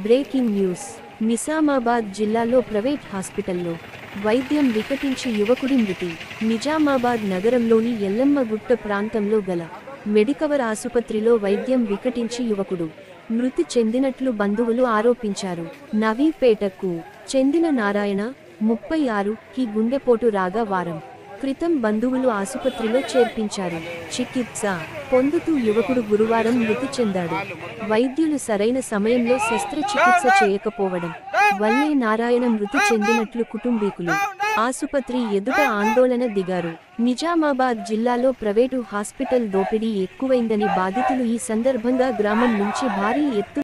Breaking news. Nizamabad జిల్లాలో private హాస్పిటల్లో వైద్యం వికటించి యువకుడి మృతి. నిజామాబాద్ నగరంలోని ఎల్లమ్మగుట్ట ప్రాంతంలో గల మెడికవర్ ఆసుపత్రిలో వైద్యం వికటించి యువకుడు మృతి చెందినట్లు బంధువులు ఆరోపించారు. నవీపేటకు చెందిన నారాయణ 36కి గుండెపోటు రాగా వారం క్రితం బంధువులు ఆసుపత్రిలో చేర్పించారు. చికిత్స పొందుతూ యువకుడు గురువారం మృతి చెందాడు. వైద్యులు సరైన సమయంలో శస్త్రచికిత్స చేయకపోవడం వల్లే నారాయణ మృతి చెందినట్లు కుటుంబీకులు ఆసుపత్రి ఎదుట ఆందోళన దిగారు. నిజామాబాద్ జిల్లాలో ప్రైవేటు హాస్పిటల్ దోపిడీ ఎక్కువైందని బాధితులు ఈ సందర్భంగా గ్రామం నుంచి భారీ ఎత్తున